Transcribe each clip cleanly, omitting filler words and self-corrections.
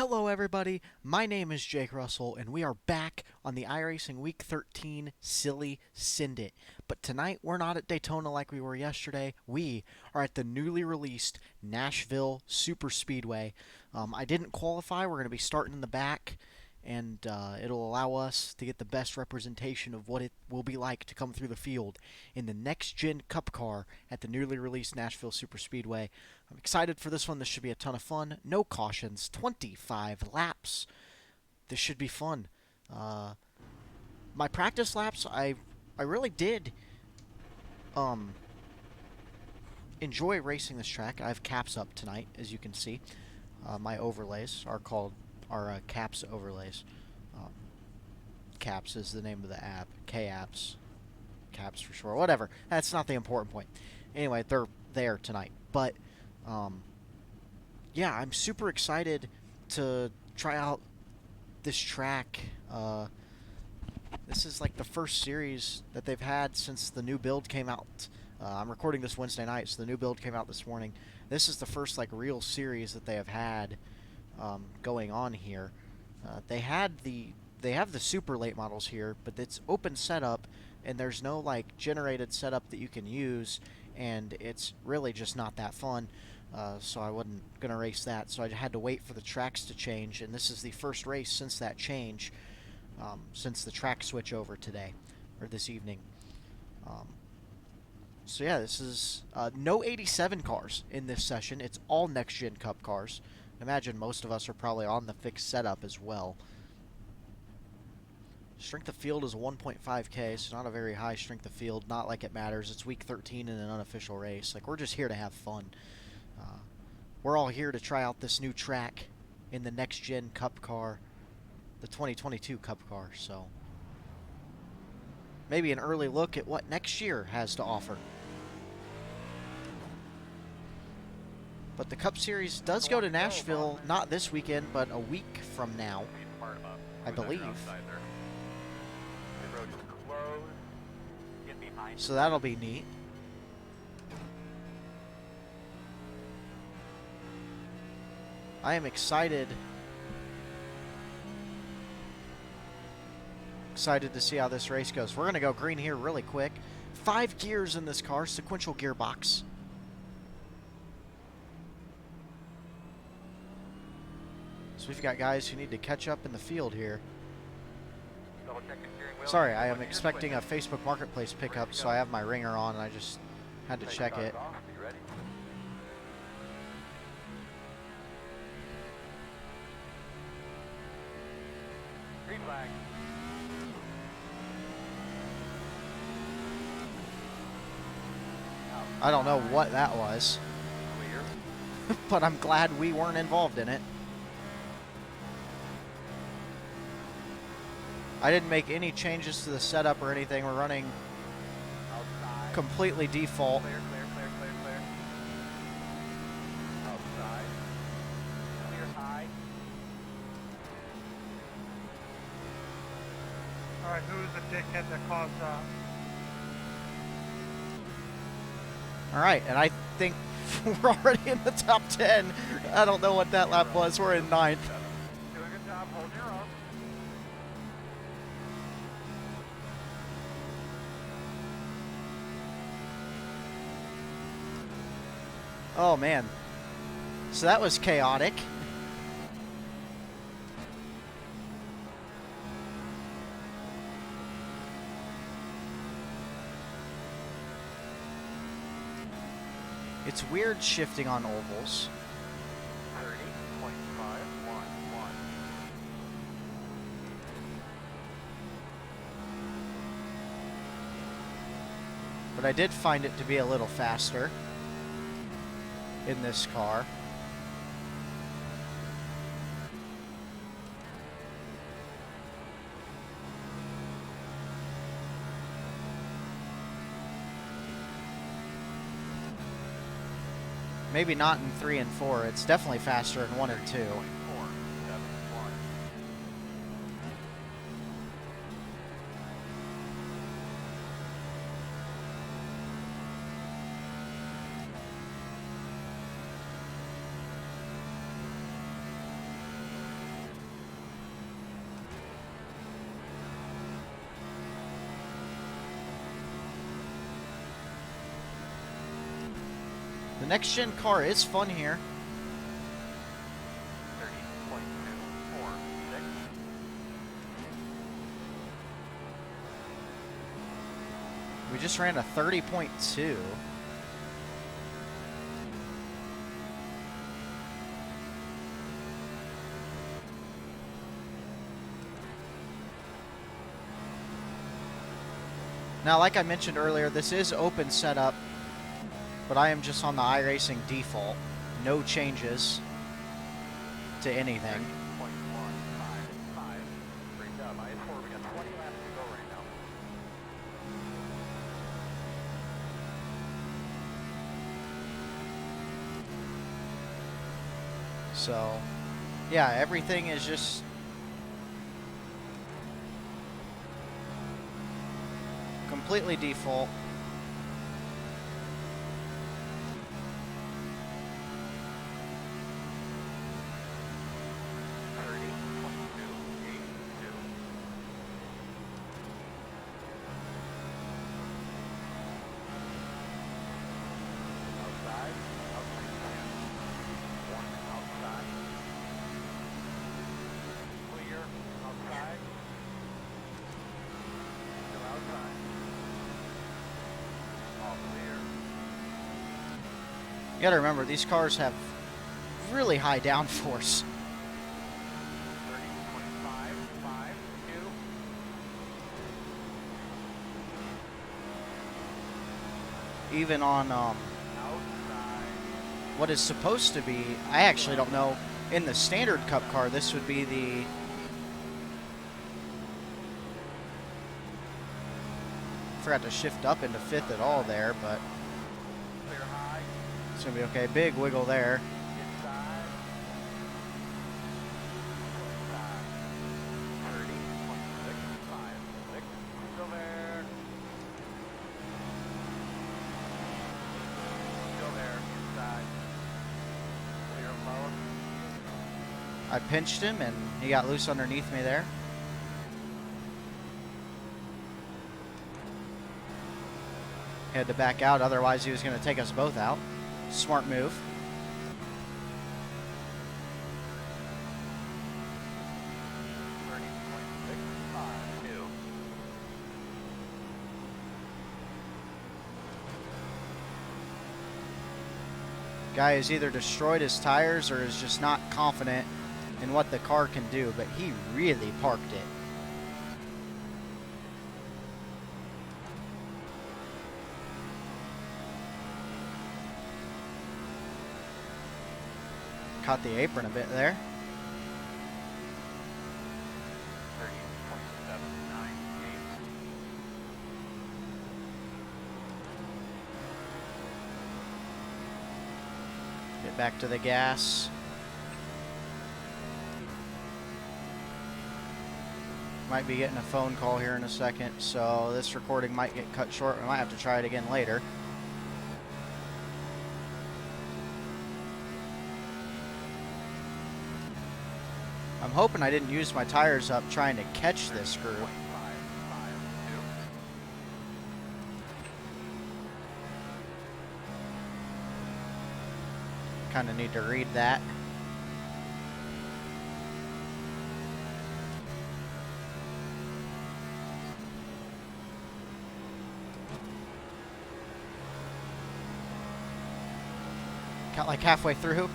Hello everybody, my name is Jake Russell and we are back on the iRacing Week 13 Silly Syndit. But tonight we're not at Daytona like we were yesterday, we are at the newly released Nashville Superspeedway. I didn't qualify, we're going to be starting in the back and it'll allow us to get the best representation of what it will be like to come through the field in the next-gen Cup car at the newly released Nashville Superspeedway. I'm excited for this one. This should be a ton of fun. No cautions, 25 laps. This should be fun. My practice laps, I really did enjoy racing this track. I have caps up tonight, as you can see. My overlays are called caps overlays. Caps is the name of the app. K-apps. Caps for short. Whatever. That's not the important point. Anyway, they're there tonight. But, yeah, I'm super excited to try out this track. This is like the first series that they've had since the new build came out. I'm recording this Wednesday night, so the new build came out this morning. This is the first like real series that they have had going on here. They have the super late models here, but it's open setup, and there's no like generated setup that you can use, and it's really just not that fun. So I wasn't gonna race that, so I had to wait for the tracks to change, and this is the first race since that change, since the track switch over today or this evening. So yeah, this is no 87 cars in this session. It's all next-gen Cup cars. I imagine most of us are probably on the fixed setup as well. Strength of field is 1.5K, so not a very high strength of field. Not like it matters. It's week 13 in an unofficial race. Like, we're just here to have fun. We're all here to try out this new track in the next-gen Cup car, the 2022 Cup car. So maybe an early look at what next year has to offer. But the Cup Series does go to Nashville, not this weekend, but a week from now, I believe. So that'll be neat. I am excited. Excited to see how this race goes. We're going to go green here really quick. 5 gears in this car, sequential gearbox. So we've got guys who need to catch up in the field here. Sorry, I am expecting a Facebook Marketplace pickup, so I have my ringer on and I just had to check it. I don't know what that was, but I'm glad we weren't involved in it. I didn't make any changes to the setup or anything. We're running completely default. Clear. Outside. Clear high. Alright, who's the dickhead that caused Alright, and I think we're already in the top 10. I don't know what that lap was. We're in 9th. Doing a good job holding your own. Oh, man. So that was chaotic. It's weird shifting on ovals. 30.511. But I did find it to be a little faster in this car. Maybe not in 3 and 4. It's definitely faster in 1 and 2. 4.71. The next gen car is fun here. 30.246. We just ran a 30.2. Now, like I mentioned earlier, this is open setup, but I am just on the iRacing default. No changes to anything. 30.155. Great job. I-4, we got 20 laps to go right now. So, yeah, everything is just completely default. You gotta remember, these cars have really high downforce. 30.552. Even on what is supposed to be, I actually don't know, in the standard cup car, this would be the forgot to shift up into fifth at all there, but Clear high. it's gonna be okay. Big wiggle there. Inside. Inside. 30.656. Still there. Still there. Inside. Clear low. I pinched him and he got loose underneath me there. Had to back out, otherwise he was going to take us both out. Smart move. Guy has either destroyed his tires or is just not confident in what the car can do, but he really parked it. Caught the apron a bit there. 30.798. Get back to the gas. Might be getting a phone call here in a second, so this recording might get cut short. We might have to try it again later. I'm hoping I didn't use my tires up trying to catch this screw. 552. Kind of need to read that. Got like halfway through.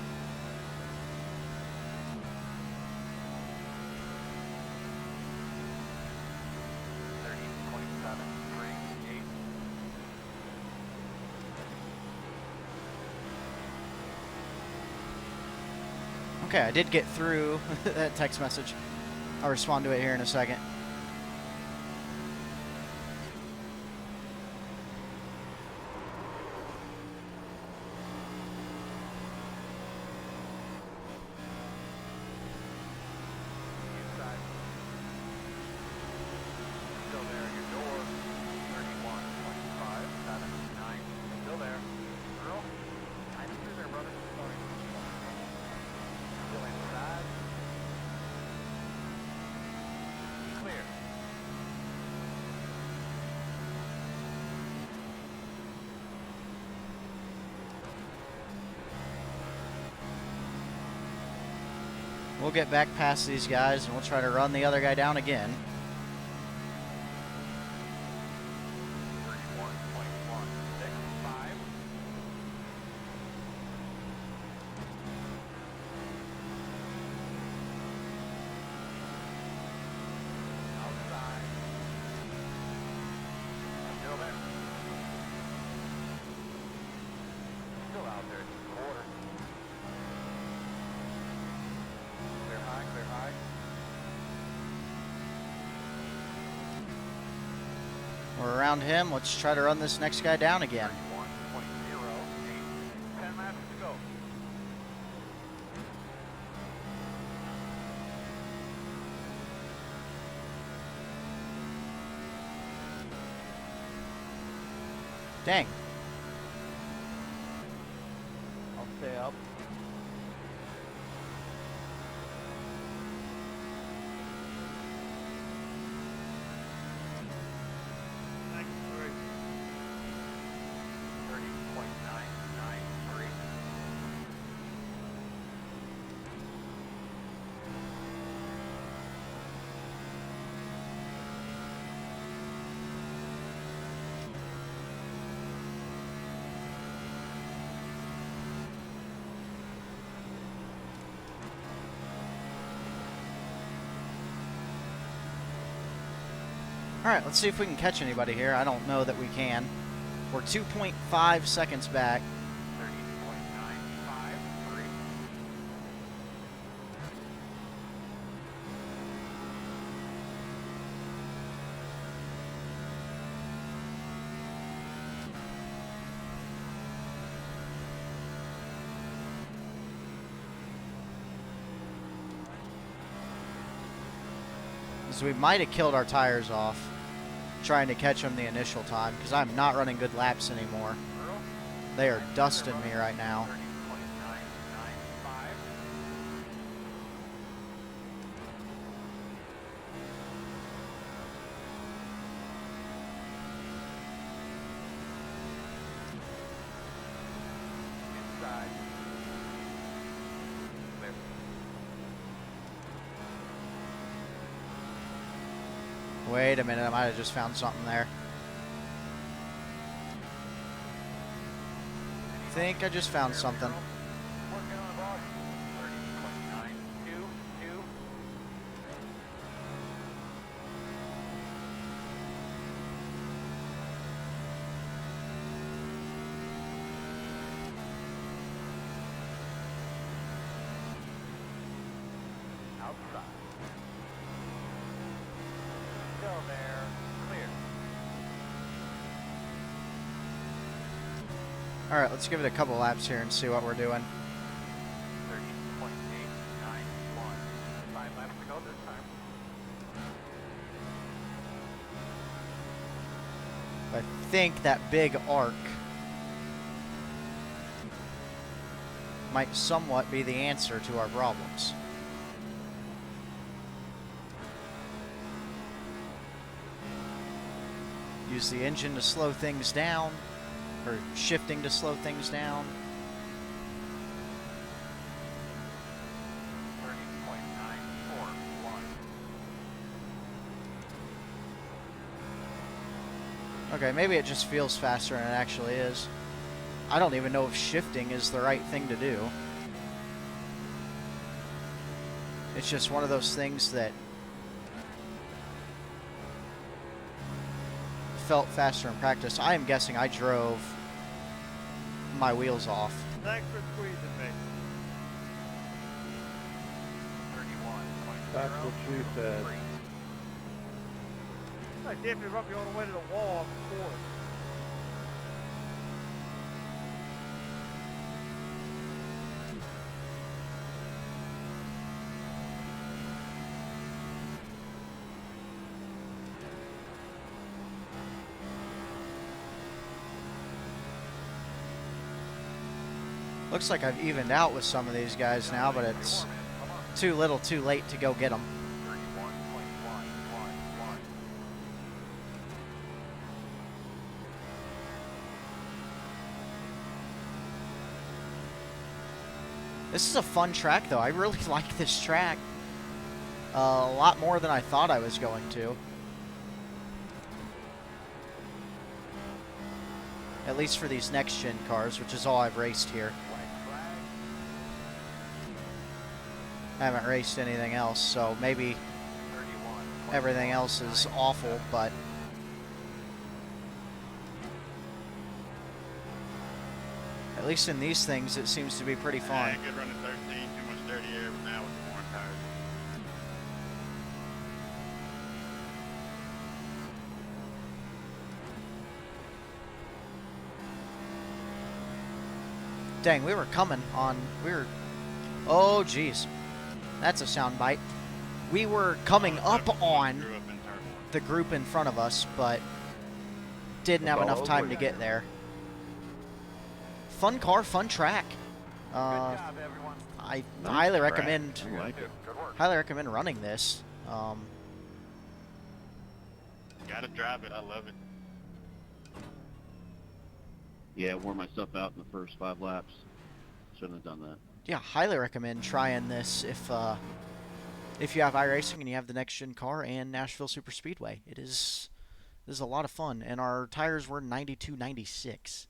Okay, I did get through that text message. I'll respond to it here in a second. Inside. Still there, your door. 31.579. Still there. Earl, I know you're there, brother. Sorry. Still inside. Clear. We'll get back past these guys and we'll try to run the other guy down again. 31.165. Outside. Still there. Still out there. Quarter. Clear high, clear high. We're around him. Let's try to run this next guy down again. 31.08. 10 laps to go. Dang. I'll stay up. Thank you, Greg. 30.993. Alright, let's see if we can catch anybody here. I don't know that we can. We're 2.5 seconds back. 30.953. So we might have killed our tires off trying to catch them the initial time because I'm not running good laps anymore. They are dusting me right now. 30.995. Inside. Clear. Wait a minute, I might have just found something there. I think I just found something. Working on the ball. 30.922. Outside. Still there. Clear. Alright, let's give it a couple laps here and see what we're doing. 30.891. 5 laps to go this time. I think that big arc might somewhat be the answer to our problems. Use the engine to slow things down, or shifting to slow things down. 30.941. Okay, maybe it just feels faster than it actually is. I don't even know if shifting is the right thing to do. It's just one of those things that felt faster in practice. I am guessing I drove my wheels off. Thanks for squeezing me. 31.0. That's what she said. I definitely run me all the way to the wall before. Looks like I've evened out with some of these guys now, but it's too little too late to go get them. 31.111. This is a fun track, though. I really like this track a lot more than I thought I was going to. At least for these next-gen cars, which is all I've raced here. I haven't raced anything else, so maybe everything else is awful, but at least in these things, it seems to be pretty fun. Yeah, good run at 13, too much dirty air, but now with the foreign tires. Dang, we were coming on, oh geez, that's a sound bite. We were coming up on Screw up in turn one. the group in front of us, but didn't have enough time to get there. Fun car, fun track. Good job, everyone. I Nice highly track. recommend I like it. Good work. highly recommend running this. Gotta drive it, I love it. Yeah, I wore myself out in the first 5 laps. Shouldn't have done that. Yeah, highly recommend trying this if you have iRacing and you have the next gen car and Nashville Superspeedway. This is a lot of fun, and our tires were 92, 96.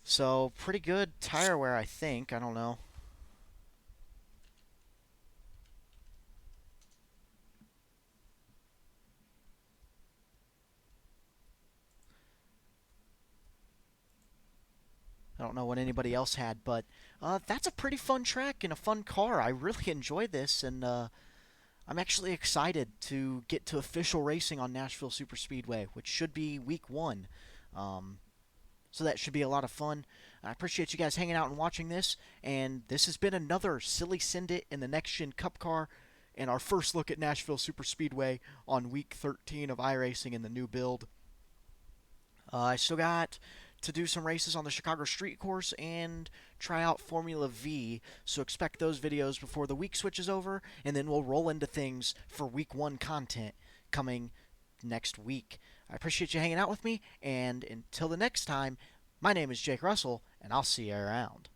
So pretty good tire wear, I think. I don't know. I don't know what anybody else had, but that's a pretty fun track and a fun car. I really enjoy this, and I'm actually excited to get to official racing on Nashville Superspeedway, which should be week 1. So that should be a lot of fun. I appreciate you guys hanging out and watching this, and this has been another Silly Send It in the Next Gen Cup car, and our first look at Nashville Superspeedway on week 13 of iRacing in the new build. I still got to do some races on the Chicago Street Course and try out Formula V, so expect those videos before the week switches over, and then we'll roll into things for week 1 content coming next week. I appreciate you hanging out with me, and until the next time, my name is Jake Russell, and I'll see you around.